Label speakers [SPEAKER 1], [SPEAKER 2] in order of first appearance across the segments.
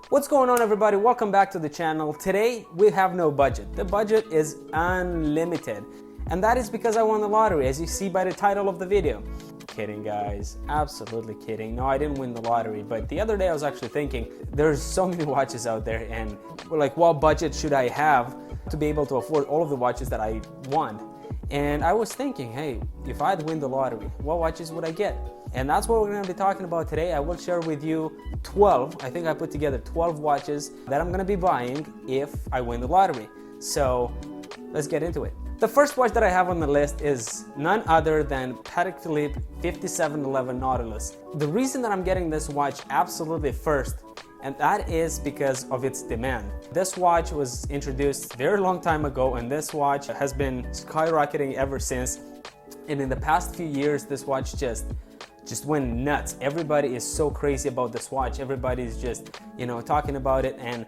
[SPEAKER 1] What's going on, everybody? Welcome back to the channel. Today we have no budget. The budget is unlimited, and that is because I won the lottery, as you see by the title of the video. Kidding, guys, absolutely kidding. No, I didn't win the lottery, but the other day I was actually thinking there's so many watches out there, and like, what budget should I have to be able to afford all of the watches that I want? And I was thinking, hey, if I'd win the lottery, what watches would I get? And that's what we're going to be talking about today. I will share with you 12, I think I put together 12 watches that I'm going to be buying if I win the lottery. So let's get into it. The first watch that I have on the list is none other than Patek Philippe 5711 Nautilus. The reason that I'm getting this watch absolutely first, and that is because of its demand. This watch was introduced a very long time ago, and this watch has been skyrocketing ever since. And in the past few years, this watch just went nuts. Everybody is so crazy about this watch. Everybody's just, talking about it, and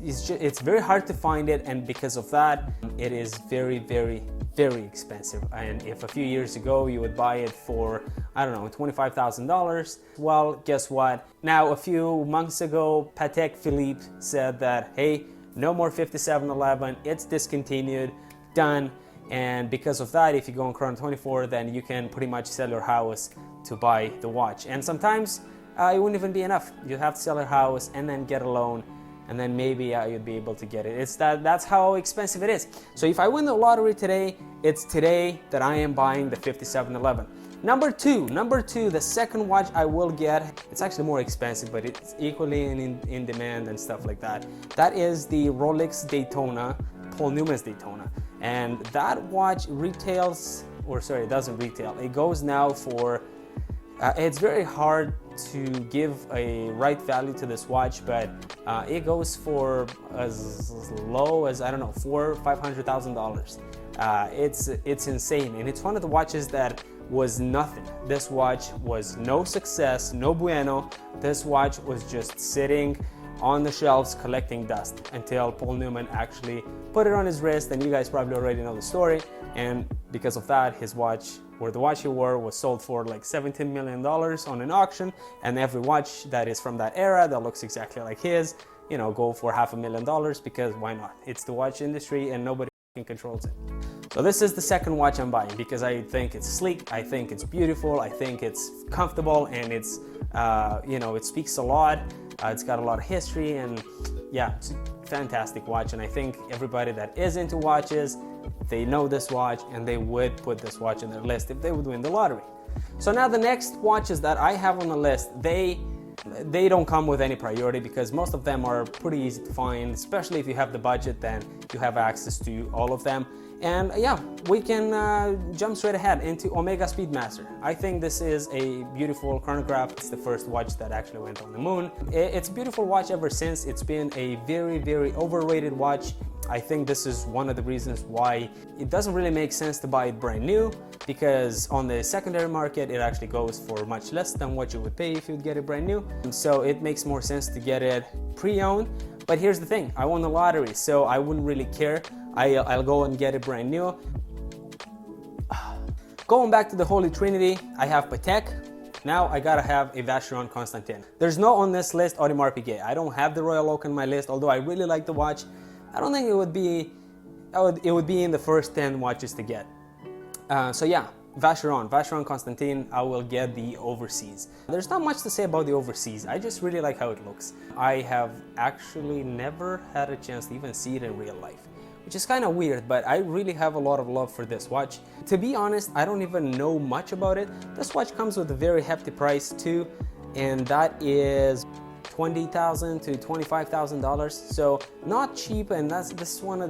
[SPEAKER 1] it's very hard to find it, and because of that, it is very, very, very expensive. And if a few years ago you would buy it for, I don't know, $25,000, well, guess what? Now, a few months ago, Patek Philippe said that, hey, no more 5711, it's discontinued, done. And because of that, if you go on Chrono 24, then you can pretty much sell your house to buy the watch. And sometimes it wouldn't even be enough. You'd have to sell your house and then get a loan, and then maybe you'd be able to get it. That's how expensive it is. So if I win the lottery today, it's today that I am buying the 5711. Number two, the second watch I will get, it's actually more expensive, but it's equally in demand and stuff like that. That is the Rolex Daytona, Paul Newman's Daytona. And that watch retails, or sorry, it doesn't retail. It goes now for, it's very hard to give a right value to this watch, but it goes for as low as, I don't know, $400,000 or $500,000. It's insane, and it's one of the watches that was nothing. This watch was no success, no bueno. This watch was just sitting on the shelves collecting dust until Paul Newman actually put it on his wrist, and you guys probably already know the story. And because of that, his watch, or the watch he wore, was sold for like $17 million on an auction, and every watch that is from that era that looks exactly like his, go for $500,000, because why not? It's the watch industry and nobody controls it. So this is the second watch I'm buying because I think it's sleek, I think it's beautiful, I think it's comfortable, and it's, it speaks a lot. It's got a lot of history, and yeah, it's a fantastic watch. And I think everybody that is into watches, they know this watch, and they would put this watch on their list if they would win the lottery. So now the next watches that I have on the list, they don't come with any priority because most of them are pretty easy to find, especially if you have the budget, then you have access to all of them. And yeah, we can jump straight ahead into Omega Speedmaster. I think this is a beautiful chronograph. It's the first watch that actually went on the moon. It's a beautiful watch ever since. It's been a very, very overrated watch. I think this is one of the reasons why it doesn't really make sense to buy it brand new, because on the secondary market it actually goes for much less than what you would pay if you'd get it brand new. And so it makes more sense to get it pre-owned. But here's the thing, I won the lottery, so I wouldn't really care. I'll go and get it brand new. Going back to the Holy Trinity, I have Patek. Now I gotta have a Vacheron Constantin. There's no on this list Audemars Piguet. I don't have the Royal Oak on my list, although I really like the watch. I don't think it would be in the first 10 watches to get. So yeah, Vacheron Constantin, I will get the overseas. There's not much to say about the overseas. I just really like how it looks. I have actually never had a chance to even see it in real life, which is kind of weird, but I really have a lot of love for this watch. To be honest, I don't even know much about it. This watch comes with a very hefty price too, and that is $20,000 to $25,000. So not cheap, and this is one of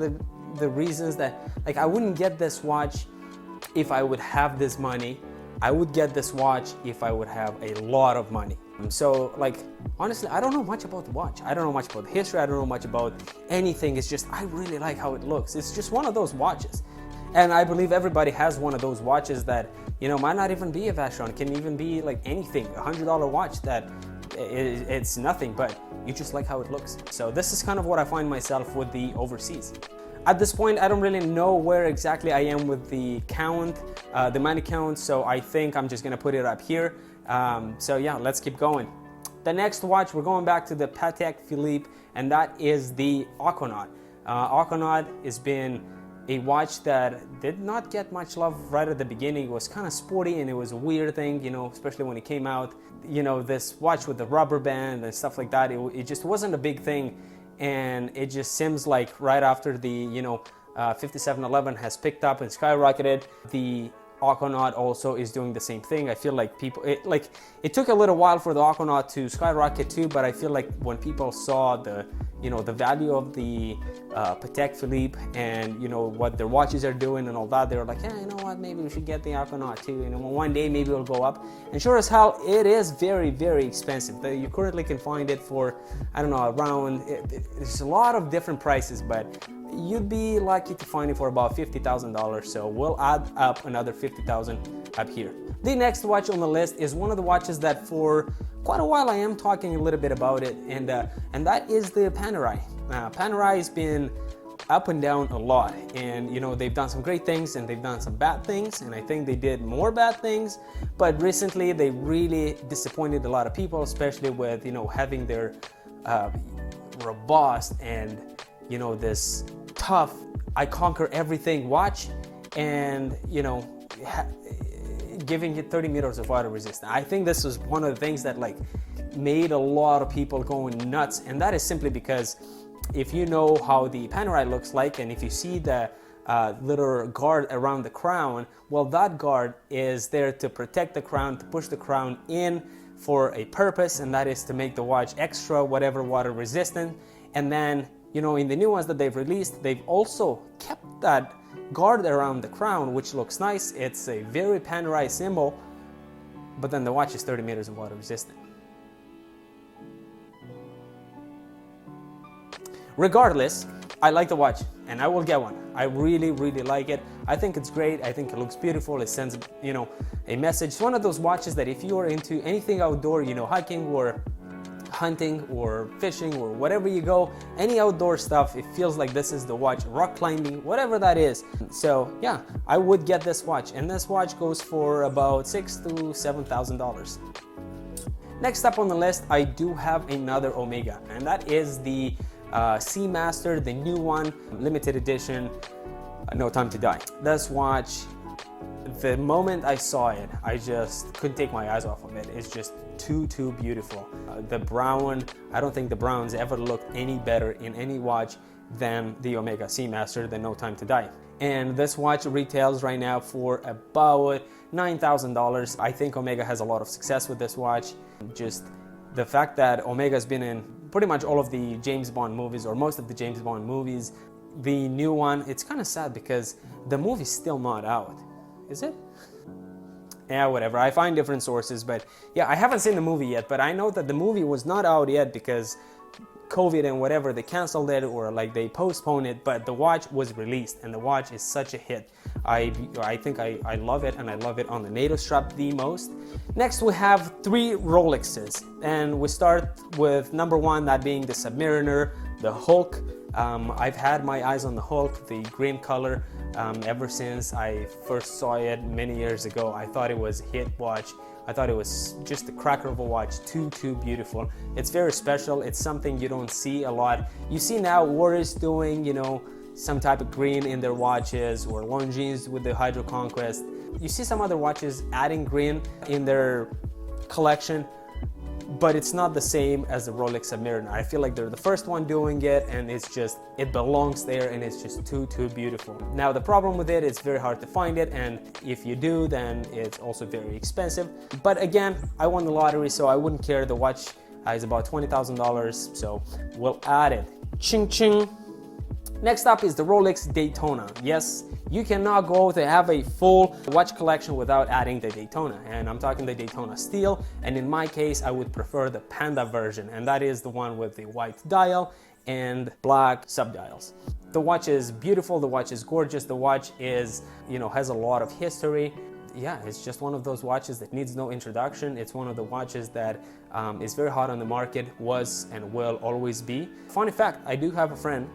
[SPEAKER 1] the reasons that, like, I wouldn't get this watch if I would have this money. I would get this watch if I would have a lot of money. So, like, honestly, I don't know much about the watch. I don't know much about the history. I don't know much about anything. It's just, I really like how it looks. It's just one of those watches. And I believe everybody has one of those watches that, might not even be a Vacheron. It can even be like anything, a $100 watch that it's nothing, but you just like how it looks. So this is kind of what I find myself with the overseas. At this point, I don't really know where exactly I am with the count, the money count, so I think I'm just gonna put it up here. So yeah, let's keep going. The next watch, we're going back to the Patek Philippe, and that is the Aquanaut. Aquanaut has been a watch that did not get much love right at the beginning. It was kind of sporty and it was a weird thing, you know, especially when it came out. You know, this watch with the rubber band and stuff like that, it just wasn't a big thing. And it just seems like right after the, you know, 5711 has picked up and skyrocketed, the Aquanaut also is doing the same thing. I feel like it took a little while for the Aquanaut to skyrocket too, but I feel like when people saw the, you know, the value of the Patek Philippe and, you know, what their watches are doing and all that, they were like, yeah, you know what, maybe we should get the Aquanaut too. You know, one day maybe it'll go up. And sure as hell, it is very, very expensive. You currently can find it for, I don't know, around, there's a lot of different prices, but you'd be lucky to find it for about $50,000. So we'll add up another $50,000 up here. The next watch on the list is one of the watches that for quite a while I am talking a little bit about it, and that is the Panerai. Panerai has been up and down a lot, and you know, they've done some great things and they've done some bad things, and I think they did more bad things, but recently they really disappointed a lot of people, especially with, you know, having their robust and, you know, this tough I conquer everything watch, and, you know, giving it 30 meters of water resistance. I think this was one of the things that like made a lot of people going nuts, and that is simply because if you know how the Panerai looks like, and if you see the little guard around the crown, well, that guard is there to protect the crown, to push the crown in for a purpose, and that is to make the watch extra whatever water resistant. And then, you know, in the new ones that they've released, they've also kept that guard around the crown, which looks nice. It's a very Panerai symbol, but then the watch is 30 meters of water resistant. Regardless, I like the watch and I will get one. I really, really like it. I think it's great. I think it looks beautiful. It sends, you know, a message. It's one of those watches that if you are into anything outdoor, you know, hiking or hunting or fishing or whatever you go, any outdoor stuff, it feels like this is the watch. Rock climbing, whatever that is. So yeah, I would get this watch, and this watch goes for about $6,000 to $7,000. Next up on the list, I do have another Omega, and that is the Seamaster, the new one, limited edition, No Time to Die. This watch, the moment I saw it, I just couldn't take my eyes off of it. It's just too beautiful. The brown, I don't think the browns ever looked any better in any watch than the Omega Seamaster, the No Time to Die. And this watch retails right now for about $9,000. I think Omega has a lot of success with this watch. Just the fact that Omega's been in pretty much all of the James Bond movies, or most of the James Bond movies. The new one, it's kind of sad because the movie's still not out. Is it? Yeah, whatever. I find different sources, but yeah, I haven't seen the movie yet, but I know that the movie was not out yet because COVID and whatever, they canceled it or like they postponed it, but the watch was released and the watch is such a hit. I think I love it, and I love it on the NATO strap the most. Next we have 3 Rolexes, and we start with number 1, that being the Submariner, the Hulk. I've had my eyes on the Hulk, the green color, ever since I first saw it many years ago. I thought it was a hit watch. I thought it was just a cracker of a watch, too beautiful. It's very special. It's something you don't see a lot. You see now Warriors doing, you know, some type of green in their watches, or Longines with the Hydro Conquest. You see some other watches adding green in their collection, but it's not the same as the Rolex Submariner. I feel like they're the first one doing it, and it's just, it belongs there, and it's just too beautiful. Now the problem with it, it's very hard to find it, and if you do, then it's also very expensive. But again, I won the lottery, so I wouldn't care. The watch is about $20,000, so we'll add it. Ching ching. Next up is the Rolex Daytona. Yes, you cannot go to have a full watch collection without adding the Daytona, and I'm talking the Daytona Steel, and in my case I would prefer the Panda version, and that is the one with the white dial and black subdials. The watch is beautiful, the watch is gorgeous, the watch is, you know, has a lot of history. Yeah, it's just one of those watches that needs no introduction. It's one of the watches that is very hot on the market, was and will always be. Funny fact, I do have a friend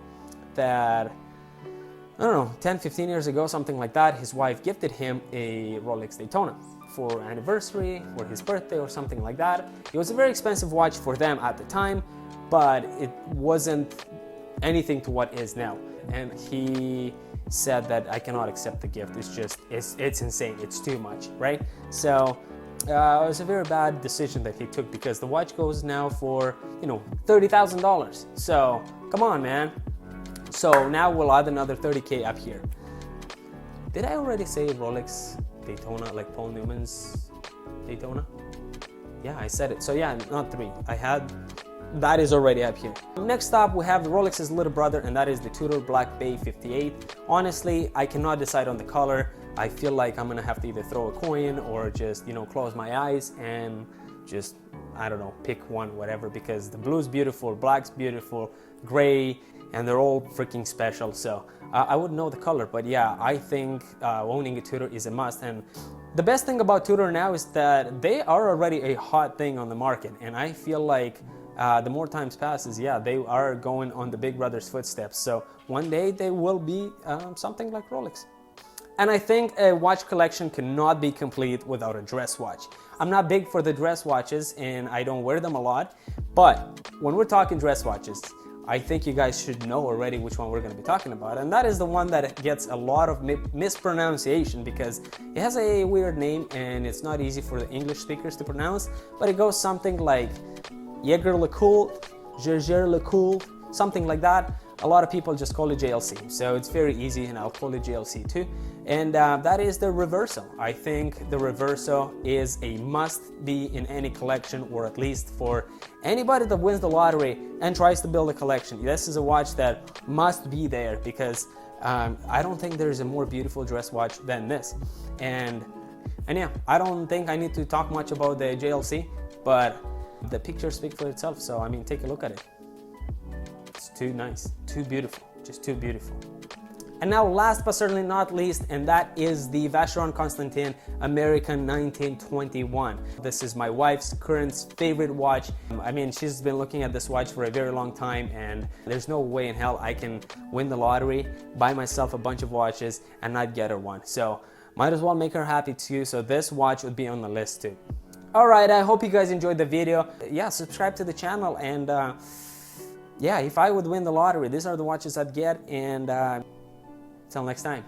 [SPEAKER 1] that I don't know, 10, 15 years ago, something like that, his wife gifted him a Rolex Daytona for anniversary, for his birthday or something like that. It was a very expensive watch for them at the time, but it wasn't anything to what is now. And he said that I cannot accept the gift. It's just, it's insane. It's too much, right? So it was a very bad decision that he took, because the watch goes now for, you know, $30,000. So come on, man. So now we'll add another 30K up here. Did I already say Rolex Daytona, like Paul Newman's Daytona? Yeah, I said it. So yeah, not 3. I had, that is already up here. Next up, we have Rolex's little brother, and that is the Tudor Black Bay 58. Honestly, I cannot decide on the color. I feel like I'm gonna have to either throw a coin or just, you know, close my eyes and just, I don't know, pick one, whatever, because the blue's beautiful, black's beautiful, gray, and they're all freaking special. So I wouldn't know the color, but yeah, I think owning a Tudor is a must. And the best thing about Tudor now is that they are already a hot thing on the market, and I feel like the more times passes, yeah, they are going on the big brother's footsteps. So one day they will be something like Rolex. And I think a watch collection cannot be complete without a dress watch. I'm not big for the dress watches, and I don't wear them a lot, but when we're talking dress watches, I think you guys should know already which one we're going to be talking about, and that is the one that gets a lot of mispronunciation, because it has a weird name and it's not easy for the English speakers to pronounce, but it goes something like Jaeger LeCoultre, Jaeger LeCoultre, something like that. A lot of people just call it JLC, so it's very easy, and I'll call it JLC too. And that is the Reverso. I think the Reverso is a must-be in any collection, or at least for anybody that wins the lottery and tries to build a collection. This is a watch that must be there, because I don't think there's a more beautiful dress watch than this. And yeah, I don't think I need to talk much about the JLC, but the pictures speak for itself. So I mean, take a look at it. It's too nice, too beautiful, just too beautiful. And now last but certainly not least, and that is the Vacheron Constantin American 1921. This is my wife's current favorite watch. I mean, she's been looking at this watch for a very long time, and there's no way in hell I can win the lottery, buy myself a bunch of watches, and not get her one. So might as well make her happy too, so this watch would be on the list too. Alright, I hope you guys enjoyed the video. Yeah, subscribe to the channel, and yeah, if I would win the lottery, these are the watches I'd get, and till next time.